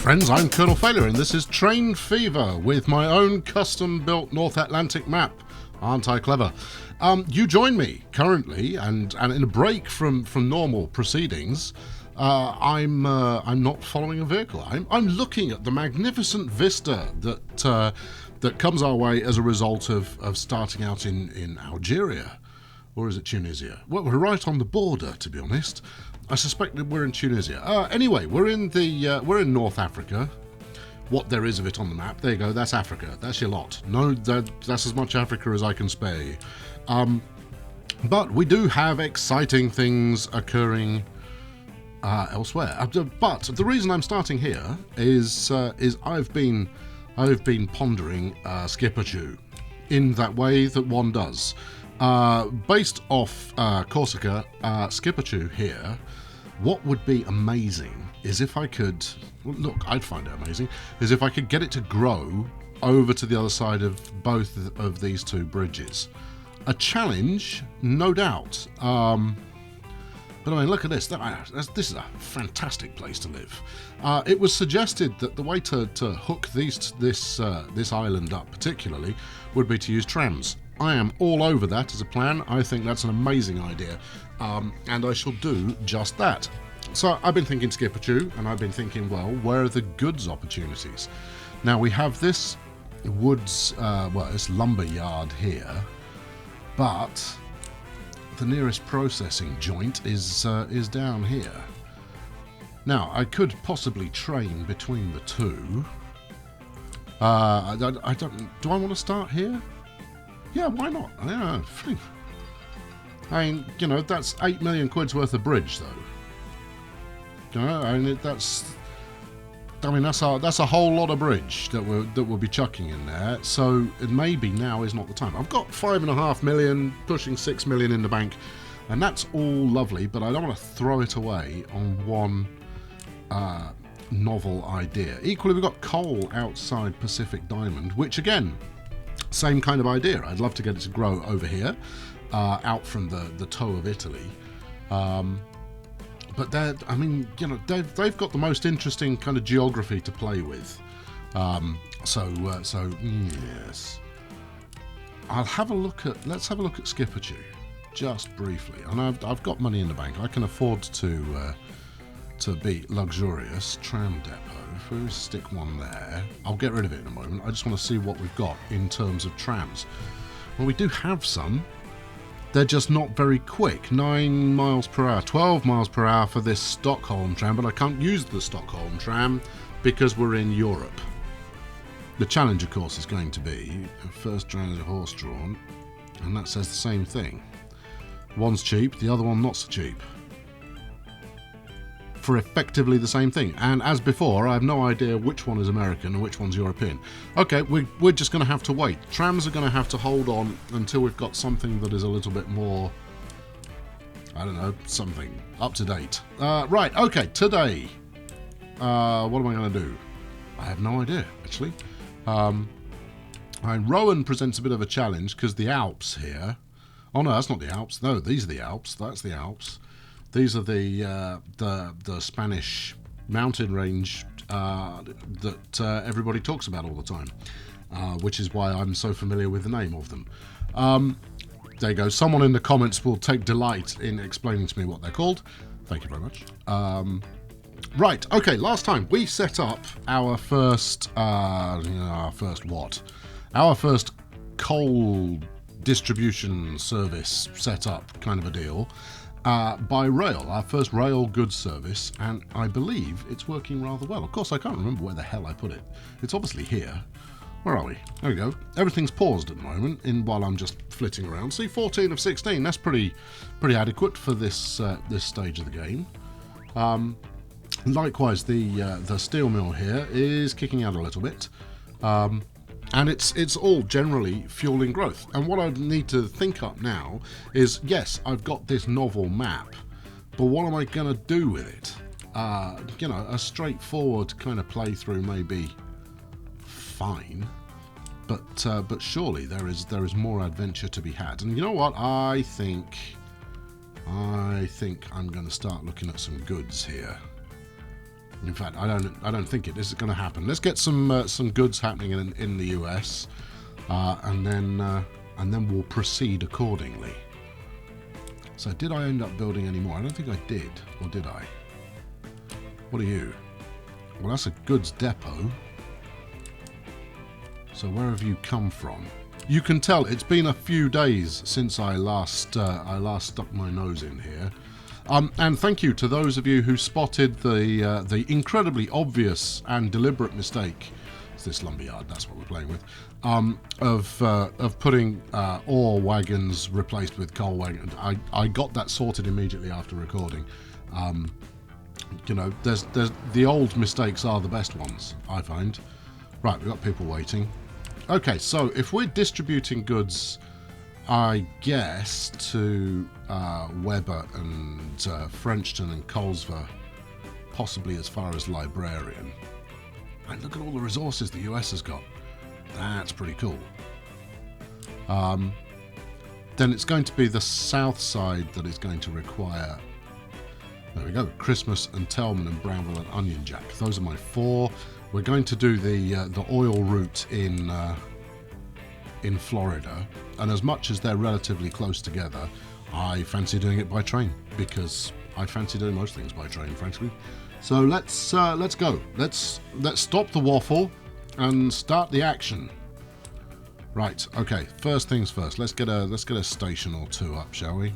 friends, I'm Colonel Failure and this is Train Fever with my own custom-built North Atlantic map. Aren't I clever? You join me currently, and in a break from normal proceedings, I'm not following a vehicle. I'm looking at the magnificent vista that comes our way as a result of starting out in Algeria. Or is it Tunisia? Well, we're right on the border, to be honest. I suspect that we're in Tunisia. Anyway, we're in North Africa. What there is of it on the map. There you go. That's Africa. That's your lot. No, that's as much Africa as I can spare you. But we do have exciting things occurring elsewhere. But the reason I'm starting here is I've been pondering Skipperchew in that way that one does. Based off Corsica, Skipperchew here, what would be amazing is if I could, well, look, I'd find it amazing, is if I could get it to grow over to the other side of both of these two bridges. A challenge, no doubt. But I mean, look at this. This is a fantastic place to live. It was suggested that the way to hook this island up particularly would be to use trams. I am all over that as a plan. I think that's an amazing idea, and I shall do just that. So I've been thinking Skipperchew, and I've been thinking, well, where are the goods opportunities? Now we have this woods, this lumber yard here, but the nearest processing joint is down here. Now I could possibly train between the two. I don't. Do I want to start here? Yeah, why not? Yeah, I mean, you know, that's 8 million quid's worth of bridge, though. You know, I mean, that's a whole lot of bridge that we'll be chucking in there. So maybe now is not the time. I've got 5.5 million, pushing 6 million in the bank, and that's all lovely. But I don't want to throw it away on one novel idea. Equally, we've got coal outside Pacific Diamond, which again, same kind of idea. I'd love to get it to grow over here, out from the toe of Italy. But I mean, you know, they've got the most interesting kind of geography to play with. So yes, let's have a look at Skipperchew, just briefly. And I've got money in the bank. I can afford to be luxurious. Tram depot. If we stick one there, I'll get rid of it in a moment. I just want to see what we've got in terms of trams. Well, we do have some. They're just not very quick. 9 miles per hour, 12 miles per hour for this Stockholm tram, but I can't use the Stockholm tram because we're in Europe. The challenge, of course, is going to be first drawn is horse-drawn, and that says the same thing. One's cheap, the other one not so cheap. For effectively the same thing, and as before, I have no idea which one is American and which one's European. Okay, we're just going to have to wait. Trams are going to have to hold on until we've got something that is a little bit more, I don't know, something up to date. Right, okay, today, what am I going to do? I have no idea, actually. Rowan presents a bit of a challenge because the Alps here. Oh no, that's not the Alps. No, these are the Alps. That's the Alps. These are the Spanish mountain range that everybody talks about all the time, which is why I'm so familiar with the name of them. There you go. Someone in the comments will take delight in explaining to me what they're called. Thank you very much. Right. Okay. Last time we set up our first coal distribution service setup kind of a deal. By rail, our first rail goods service, and I believe it's working rather well. Of course, I can't remember where the hell I put it. It's obviously here. Where are we? There we go. Everything's paused at the moment while I'm just flitting around. See, 14 of 16. That's pretty adequate for this this stage of the game. Likewise, the steel mill here is kicking out a little bit. And it's all generally fueling growth. And what I need to think up now is, yes, I've got this novel map, but what am I going to do with it? You know, a straightforward kind of playthrough may be fine, but surely there is more adventure to be had. And you know what? I think I'm going to start looking at some goods here. In fact, I don't think it is going to happen. Let's get some goods happening in the US, and then we'll proceed accordingly. So did I end up building any more? I don't think I did, or did I? What are you? Well, that's a goods depot. So where have you come from? You can tell it's been a few days since I last stuck my nose in here. And thank you to those of you who spotted the incredibly obvious and deliberate mistake. It's this lumberyard, that's what we're playing with. Of putting ore wagons replaced with coal wagons. I got that sorted immediately after recording. You know, there's the old mistakes are the best ones, I find. Right, we've got people waiting. Okay, so if we're distributing goods, I guess, to Weber and Frenchton and Colesver, possibly as far as Librarian. And look at all the resources the US has got. That's pretty cool. Then it's going to be the south side that is going to require... There we go. Christmas and Tellman and Brownville and Onion Jack. Those are my 4. We're going to do the oil route in Florida, and as much as they're relatively close together, I fancy doing it by train because I fancy doing most things by train, frankly. So let's go. Let's stop the waffle and start the action. Right. Okay. First things first. Let's get a station or 2 up, shall we?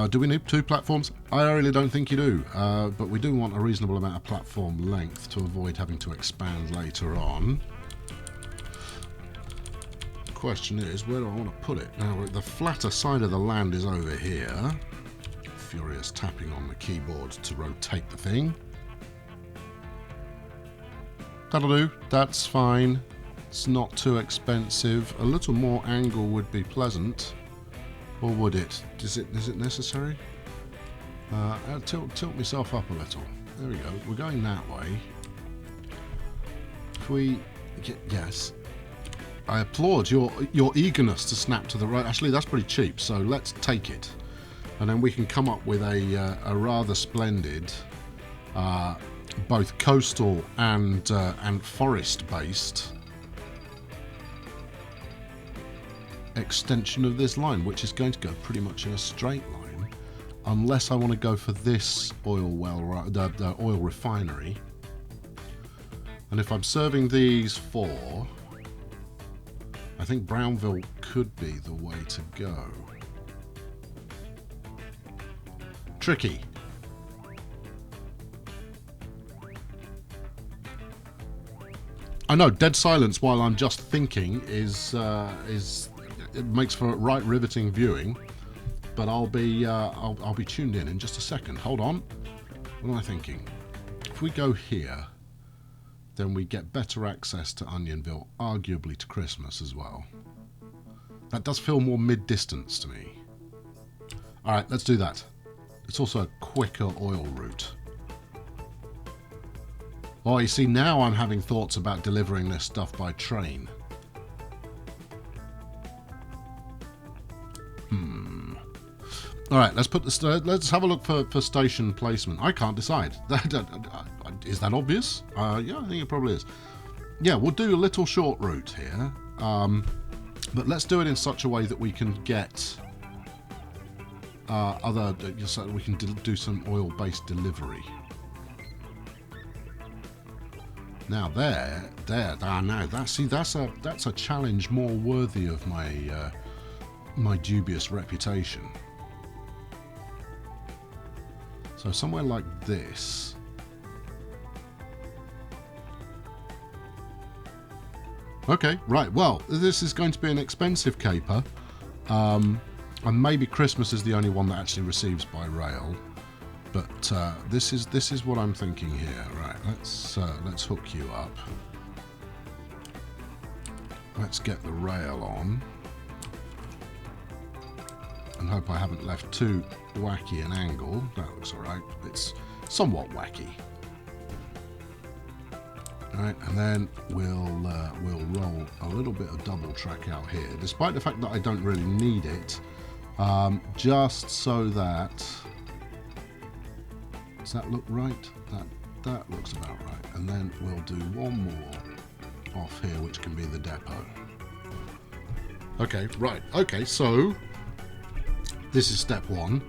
Do we need 2 platforms? I really don't think you do, but we do want a reasonable amount of platform length to avoid having to expand later on. The question is, where do I want to put it? Now, the flatter side of the land is over here. Furious tapping on the keyboard to rotate the thing. That'll do. That's fine. It's not too expensive. A little more angle would be pleasant. Or would it? Is it necessary? I'll tilt myself up a little. There we go. We're going that way. If we... Yes. I applaud your eagerness to snap to the right. Actually, that's pretty cheap, so let's take it. And then we can come up with a rather splendid both coastal and forest-based extension of this line, which is going to go pretty much in a straight line, unless I want to go for this oil well, the oil refinery. And if I'm serving these 4, I think Brownville could be the way to go. Tricky. I know, dead silence while I'm just thinking is it makes for right riveting viewing, but I'll be tuned in just a second. Hold on. What am I thinking? If we go here, then we get better access to Onionville, arguably to Christmas as well. That does feel more mid-distance to me. All right, let's do that. It's also a quicker oil route. Oh, you see, now I'm having thoughts about delivering this stuff by train. All right, let's have a look for station placement. I can't decide. Is that obvious? Yeah, I think it probably is. Yeah, we'll do a little short route here, but let's do it in such a way that we can get so we can do some oil-based delivery. Now that's a challenge more worthy of my my dubious reputation. So somewhere like this. Okay, right. Well, this is going to be an expensive caper, and maybe Christmas is the only one that actually receives by rail. But this is what I'm thinking here. Right, let's hook you up. Let's get the rail on, and hope I haven't left too wacky an angle. That looks all right. It's somewhat wacky. All right, and then we'll roll a little bit of double track out here, despite the fact that I don't really need it, just so that Does that look right? That looks about right. And then we'll do one more off here, which can be the depot. Okay, right. Okay, so this is step one.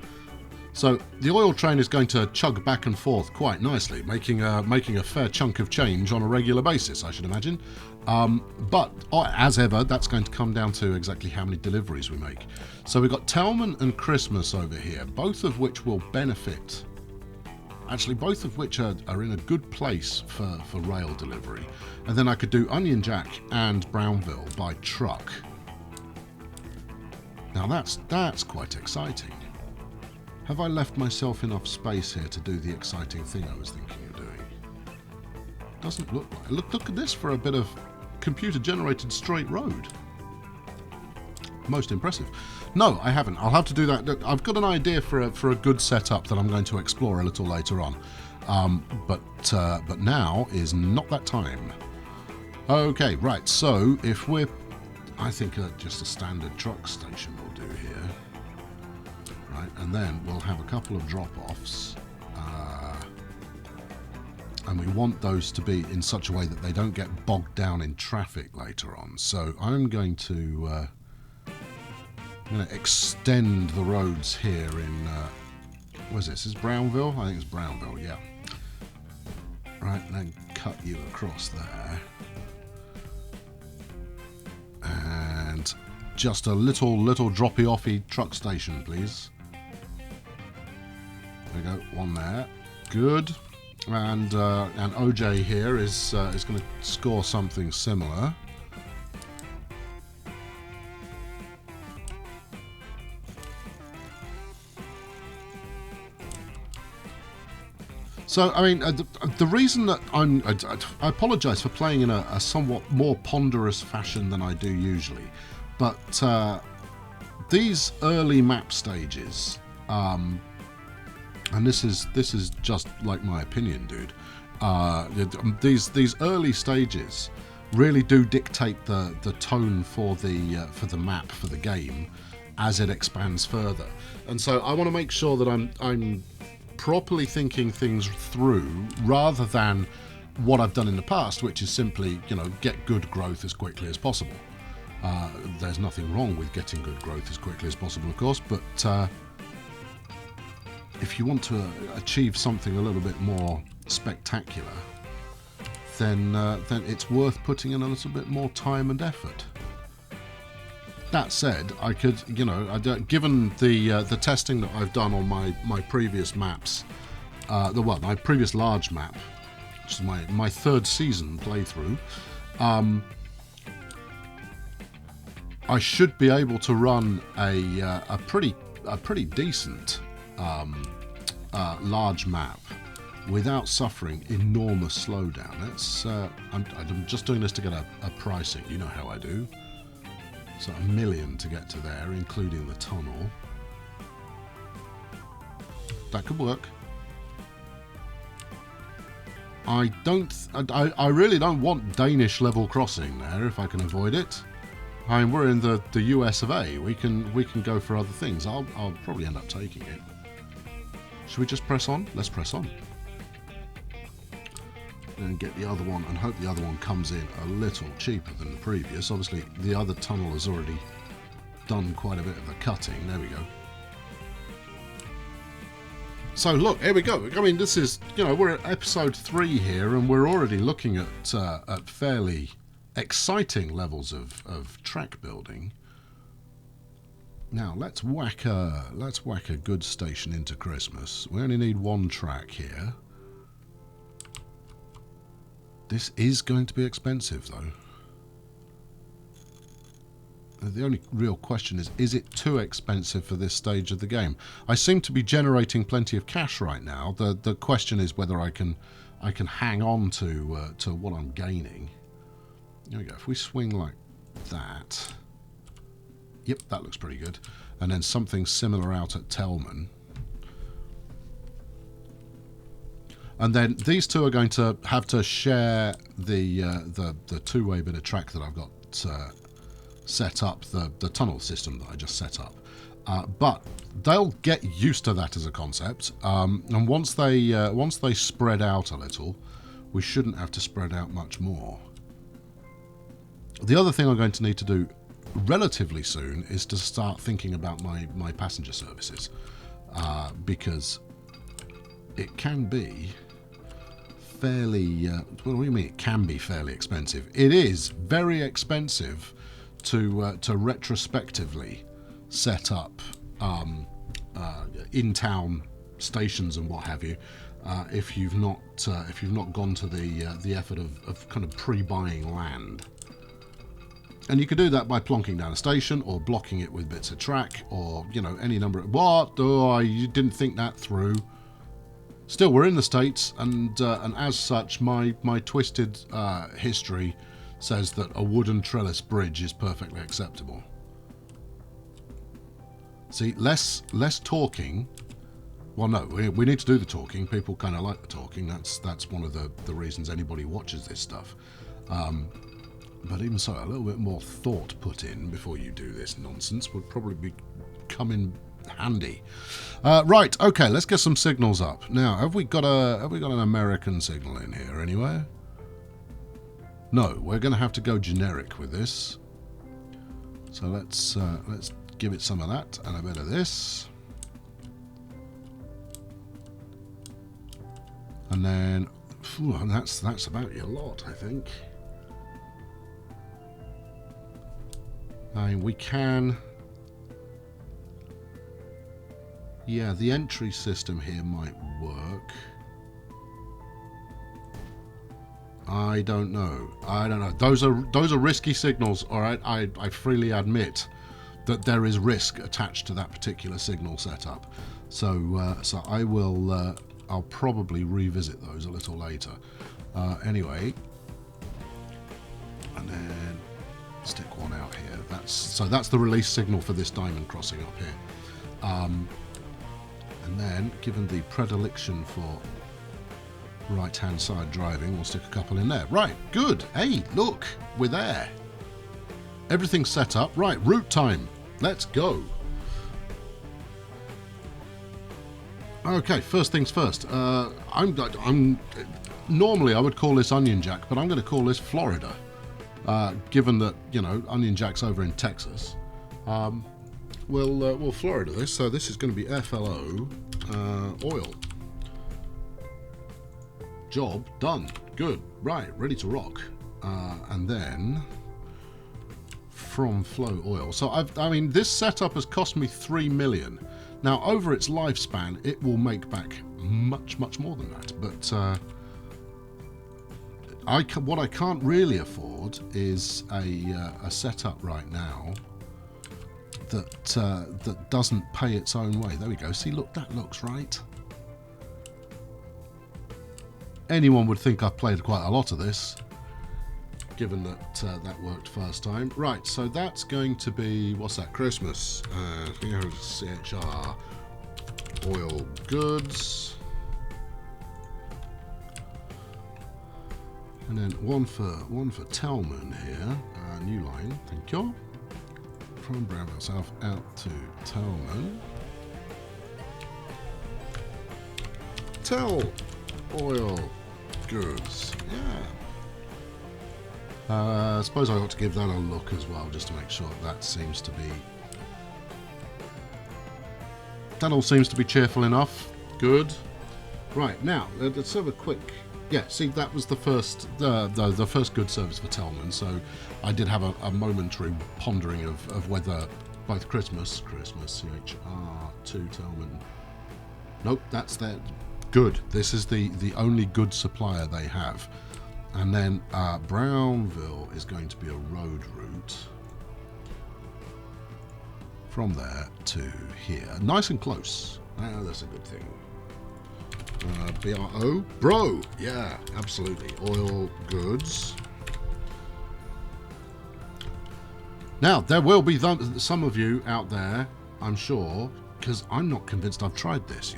So the oil train is going to chug back and forth quite nicely, making a fair chunk of change on a regular basis, I should imagine. But as ever, that's going to come down to exactly how many deliveries we make. So we've got Telman and Christmas over here, both of which will benefit. Actually, both of which are in a good place for rail delivery. And then I could do Onion Jack and Brownville by truck. Now that's quite exciting. Have I left myself enough space here to do the exciting thing I was thinking of doing? Doesn't look like. Look at this for a bit of computer-generated straight road. Most impressive. No, I haven't. I'll have to do that. I've got an idea for a good setup that I'm going to explore a little later on. But now is not that time. Okay, right. So if we're, I think just a standard truck station will do here. Right, and then we'll have a couple of drop-offs, and we want those to be in such a way that they don't get bogged down in traffic later on. So I'm going to extend the roads here in what's this? Is Brownville? I think it's Brownville. Yeah. Right, and then cut you across there, and just a little droppy-offy truck station, please. There we go, one there. Good. And OJ here is going to score something similar. So, I mean, the reason that I apologise for playing in a somewhat more ponderous fashion than I do usually, but these early map stages, and this is just like my opinion, dude. These early stages really do dictate the tone for the map, for the game, as it expands further. And so I want to make sure that I'm properly thinking things through, rather than what I've done in the past, which is simply, get good growth as quickly as possible. There's nothing wrong with getting good growth as quickly as possible, of course, but if you want to achieve something a little bit more spectacular, then it's worth putting in a little bit more time and effort. That said, I could, given the testing that I've done on my previous maps, my previous large map, which is my third season playthrough, I should be able to run a pretty decent large map without suffering enormous slowdown. I'm just doing this to get a pricing. You know how I do. So $1 million to get to there, including the tunnel. That could work. I really don't want Danish level crossing there if I can avoid it. I mean, we're in the US of A. We can go for other things. I'll probably end up taking it. Should we just press on? Let's press on. And get the other one, and hope the other one comes in a little cheaper than the previous. Obviously, the other tunnel has already done quite a bit of the cutting. There we go. So look, here we go. I mean, this is, we're at episode 3 here, and we're already looking at fairly exciting levels of track building. Now let's whack a good station into Christmas. We only need one track here. This is going to be expensive, though. The only real question is it too expensive for this stage of the game? I seem to be generating plenty of cash right now. The question is whether I can hang on to what I'm gaining. There we go. If we swing like that, yep, that looks pretty good. And then something similar out at Telman. And then these two are going to have to share the two-way bit of track that I've got set up, the tunnel system that I just set up. But they'll get used to that as a concept, and once they spread out a little, we shouldn't have to spread out much more. The other thing I'm going to need to do relatively soon is to start thinking about my passenger services, because it can be fairly what do you mean it can be fairly expensive? It is very expensive to retrospectively set up in-town stations and what have you, if you've not gone to the effort of kind of pre-buying land. And you could do that by plonking down a station or blocking it with bits of track, or any number of what? Oh, you didn't think that through. Still, we're in the States, and as such, my twisted history says that a wooden trellis bridge is perfectly acceptable. See, less talking. Well, no, we need to do the talking. People kind of like the talking. That's one of the reasons anybody watches this stuff. But even so, a little bit more thought put in before you do this nonsense would probably come in handy. Right, okay, let's get some signals up. Now, have we got an American signal in here anywhere? No, we're going to have to go generic with this. So let's give it some of that and a bit of this. And then and that's about your lot, I think. I mean, we can. Yeah, the entry system here might work. I don't know. Those are risky signals, all right? I freely admit that there is risk attached to that particular signal setup. So I will. I'll probably revisit those a little later. Anyway, and then stick one out here. That's the release signal for this diamond crossing up here. And then, given the predilection for right-hand side driving, we'll stick a couple in there. Right, good. Hey, look, we're there. Everything's set up. Right, route time. Let's go. Okay, first things first. I'm normally I would call this Onion Jack, but I'm going to call this Florida, given that Onion Jack's over in Texas. We'll Florida this. So this is going to be FLO oil. Job done. Good. Right, ready to rock. And then from Flow Oil. So I mean, this setup has cost me 3 million. Now, over its lifespan, it will make back much, much more than that. But what I can't really afford is a setup right now that doesn't pay its own way. There we go. See, look, that looks right. Anyone would think I've played quite a lot of this, given that that worked first time. Right, so that's going to be, what's that, Christmas. CHR oil goods. And then one for Telman here. New line, thank you. From Brownville South out to Telman. Oil goods, yeah. I suppose I ought to give that a look as well, just to make sure that seems to be. That all seems to be cheerful enough. Good. Right, now let's have a quick. Yeah, see, that was the first good service for Telman. So I did have a momentary pondering of whether both Christmas CHR to Telman. Nope, that's that. Good. This is the only good supplier they have. And then Brownville is going to be a road route from there to here. Nice and close. That's a good thing. BRO? Bro! Yeah, absolutely. Oil goods. Now, there will be some of you out there, I'm sure, because I'm not convinced I've tried this,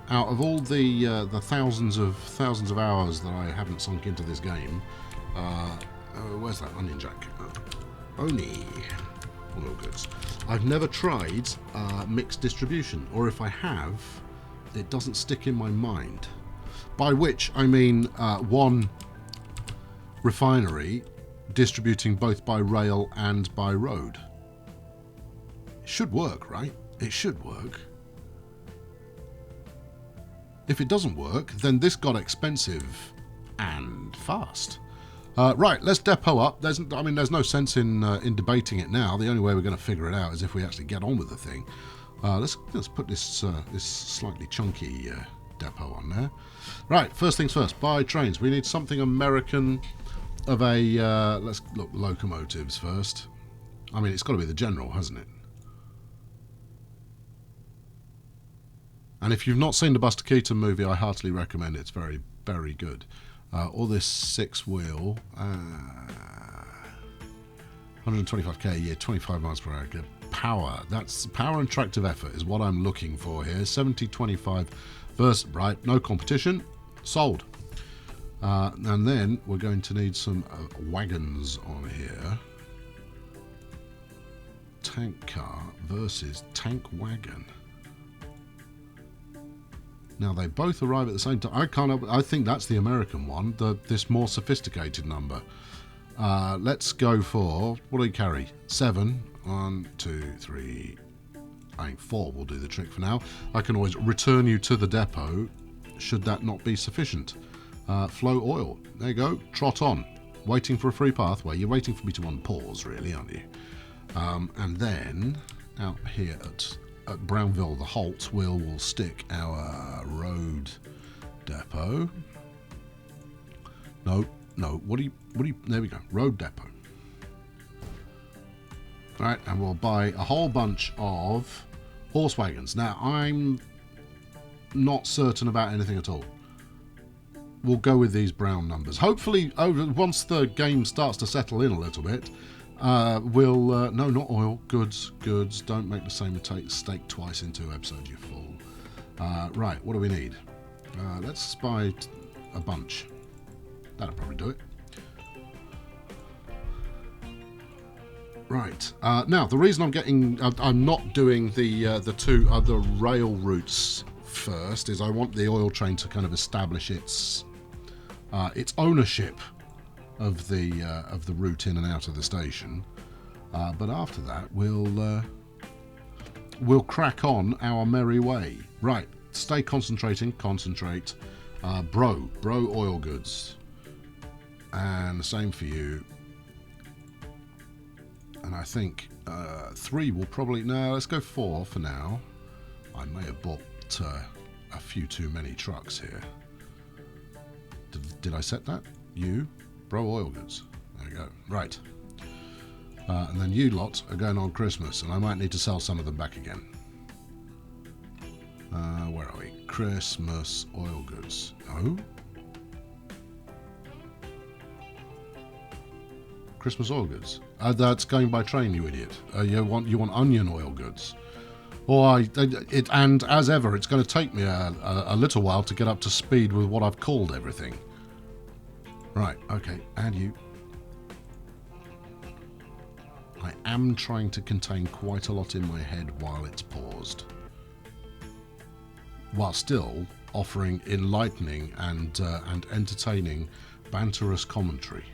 Out of all the thousands of hours that I haven't sunk into this game, where's that Onion Jack? Oni. oil goods. I've never tried mixed distribution, or if I have, it doesn't stick in my mind. By which I mean one refinery distributing both by rail and by road. It should work, right? It should work. If it doesn't work, then this got expensive and fast. Right, let's depot up. There's no sense in debating it now. The only way we're going to figure it out is if we actually get on with the thing. Let's put this this slightly chunky depot on there. Right, first things first. Buy trains. We need something American of a. Let's look locomotives first. I mean, it's got to be the General, hasn't it? And if you've not seen the Buster Keaton movie, I heartily recommend it. It's very, very good. All this six-wheel, 125k a year, 25 miles per hour. Good power. That's power and tractive effort is what I'm looking for here. 70-25 versus, right, no competition. Sold. And then we're going to need some wagons on here. Tank car versus tank wagon. Now they both arrive at the same time. I think that's the American one. This more sophisticated number. Let's go for, what do we carry? 7. 1, 2, 3. I think 4 will do the trick for now. I can always return you to the depot should that not be sufficient. Flow oil. There you go. Trot on. Waiting for a free pathway. You're waiting for me to unpause, really, aren't you? And then out here at Brownville, the halt, we'll stick our road depot. No, what do you, there we go, road depot. Right, and we'll buy a whole bunch of horse wagons. Now, I'm not certain about anything at all. We'll go with these brown numbers. Hopefully, once the game starts to settle in a little bit, we'll no, not oil, goods. Don't make the same mistake twice in 2 episodes, you fool. Right, what do we need? Let's buy a bunch. That'll probably do it. Right, now the reason I'm not doing the 2 other rail routes first is I want the oil train to kind of establish its ownership of the route in and out of the station, but after that we'll crack on our merry way. Right, stay concentrating. Concentrate. Bro oil goods, and the same for you. And I think 3 will probably, no, let's go 4 for now. I may have bought a few too many trucks here. Did I set that? You? Bro oil goods. There we go. Right. And then you lot are going on Christmas, and I might need to sell some of them back again. Where are we? Christmas oil goods. Oh? Christmas oil goods. That's going by train, you idiot. You want onion oil goods. And as ever, it's going to take me a little while to get up to speed with what I've called everything. Right, okay, and you. I am trying to contain quite a lot in my head while it's paused, while still offering enlightening and entertaining banterous commentary.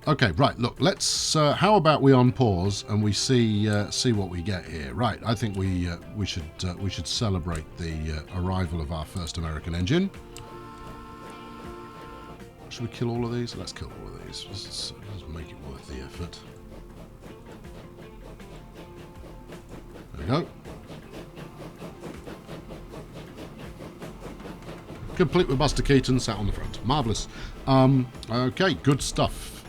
Okay, right, look, let's how about we unpause and we see what we get here. Right, I think we should celebrate the arrival of our first American engine. Should we kill all of these? Let's kill all of these. Let's make it worth the effort. There we go. Complete with Buster Keaton sat on the front. Marvellous. Okay, good stuff.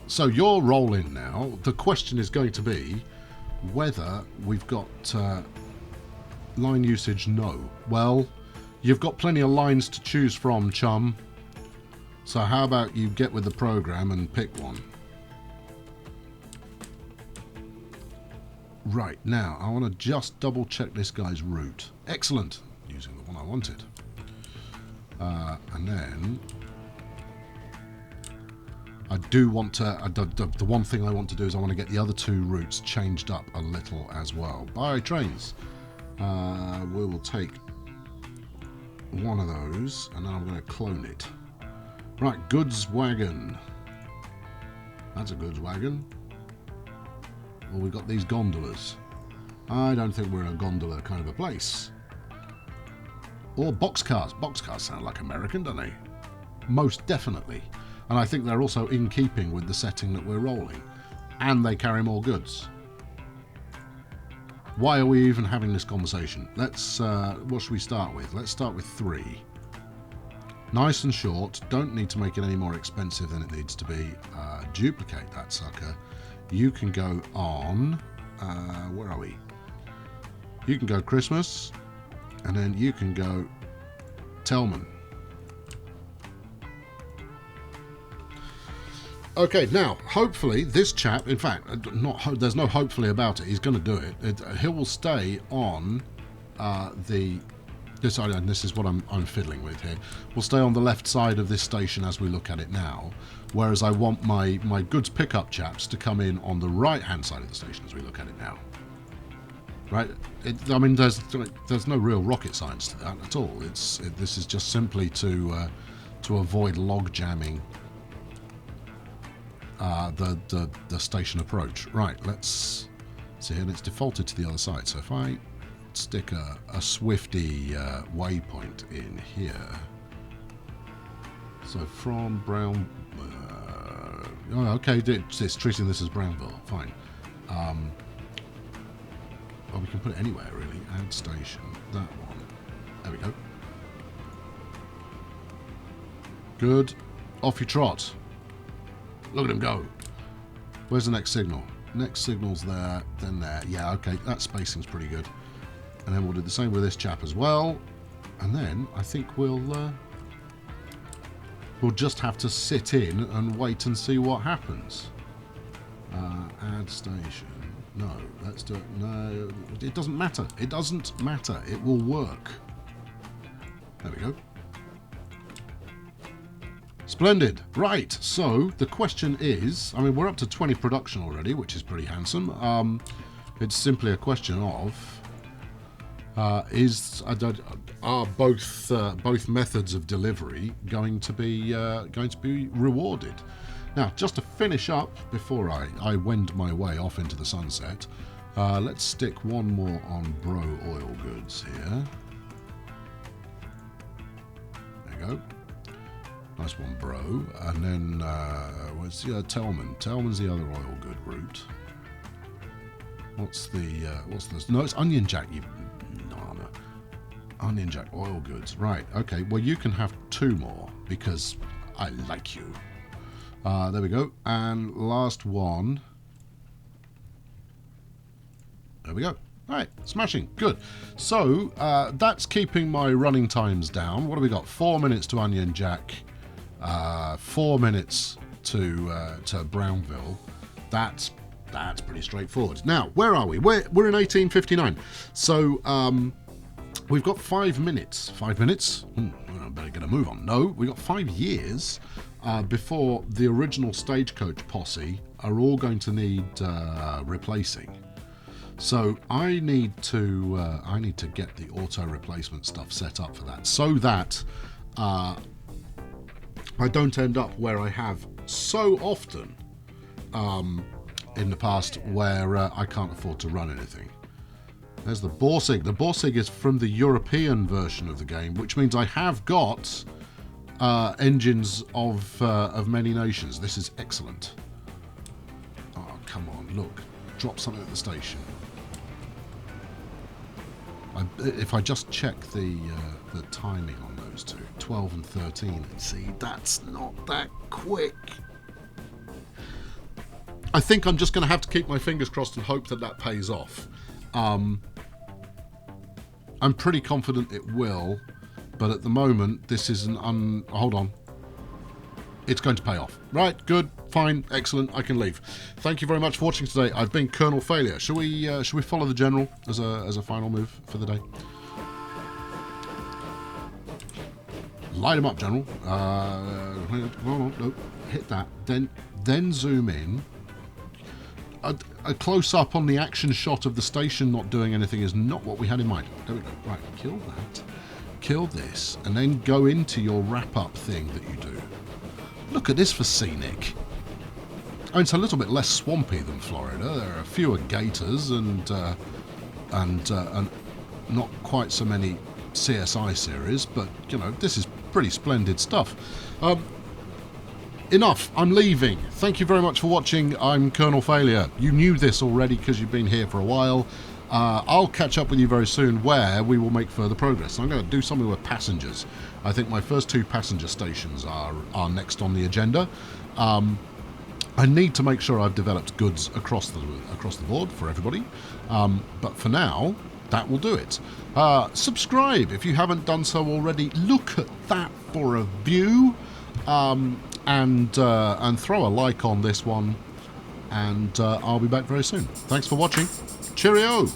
So you're rolling now. The question is going to be whether we've got line usage. No. Well, you've got plenty of lines to choose from, chum. So how about you get with the program and pick one. Right, now I want to just double check this guy's route. Excellent. Using the one I wanted. And then I do want to, the one thing I want to do is I want to get the other 2 routes changed up a little as well. By trains. We will take one of those, and then I'm going to clone it. Right, goods wagon. That's a goods wagon. Well, we've got these gondolas. I don't think we're in a gondola kind of a place. Or boxcars. Boxcars sound like American, don't they? Most definitely. And I think they're also in keeping with the setting that we're rolling. And they carry more goods. Why are we even having this conversation? Let's, what should we start with? Let's start with 3. Nice and short. Don't need to make it any more expensive than it needs to be. Duplicate that sucker. You can go on, where are we? You can go Christmas, and then you can go Tellman. Okay, now, hopefully this chap, in fact, there's no hopefully about it, he's going to do it. He will stay on this is what I'm fiddling with here. We'll stay on the left side of this station as we look at it now, whereas I want my goods pickup chaps to come in on the right-hand side of the station as we look at it now. Right? I mean, there's no real rocket science to that at all. This is just simply to avoid log jamming the station approach. Right, let's see, and it's defaulted to the other side. So if I stick a Swifty waypoint in here, so from Brown, oh, okay, it's treating this as Brownville. Fine. Well, we can put it anywhere really. Add station. That one. There we go. Good. Off you trot. Look at him go. Where's the next signal? Next signal's there, then there. Yeah, okay, that spacing's pretty good. And then we'll do the same with this chap as well. And then I think we'll just have to sit in and wait and see what happens. Add station. No, let's do it. No, it doesn't matter. It doesn't matter. It will work. There we go. Splendid. Right, so the question is, I mean, we're up to 20 production already, which is pretty handsome. It's simply a question of, are both methods of delivery going to be rewarded? Now, just to finish up before I wend my way off into the sunset, let's stick one more on Bro Oil Goods here. There you go. Nice one, Bro. And then where's Tellman? Tellman's the other oil good route. What's this? No, it's Onion Jack. No. Onion Jack Oil Goods. Right. Okay. Well, you can have 2 more because I like you. There we go. And last one. There we go. All right, smashing. Good. So that's keeping my running times down. What have we got? 4 minutes to Onion Jack. 4 minutes to Brownville. That's pretty straightforward. Now, where are we? We're in 1859. So we've got 5 minutes. 5 minutes? I better get a move on. No, we've got 5 years before the original Stagecoach posse are all going to need replacing. So I need to get the auto replacement stuff set up for that, so that I don't end up where I have so often in the past where I can't afford to run anything. There's the Borsig. The Borsig is from the European version of the game, which means I have got engines of many nations. This is excellent. Oh, come on, look. Drop something at the station. If I just check the timing on those two, 12 and 13, see, that's not that quick. I think I'm just going to have to keep my fingers crossed and hope that that pays off. I'm pretty confident it will, but at the moment, this is an hold on. It's going to pay off. Right, good, fine, excellent, I can leave. Thank you very much for watching today. I've been Colonel Failure. Shall we follow the General as a final move for the day? Light him up, General. Hold on, no. hit that, then zoom in. A close-up on the action shot of the station not doing anything is not what we had in mind. There we go. Right, kill that. Kill this, and then go into your wrap-up thing that you do. Look at this for scenic. I mean, it's a little bit less swampy than Florida. There are fewer gators and not quite so many CSI series, but, you know, this is pretty splendid stuff. Enough. I'm leaving. Thank you very much for watching. I'm Colonel Failure. You knew this already because you've been here for a while. I'll catch up with you very soon where we will make further progress. I'm going to do something with passengers. I think my first 2 passenger stations are next on the agenda. I need to make sure I've developed goods across the board for everybody. But for now, that will do it. Subscribe if you haven't done so already. Look at that for a view. And throw a like on this one, and I'll be back very soon. Thanks for watching. Cheerio!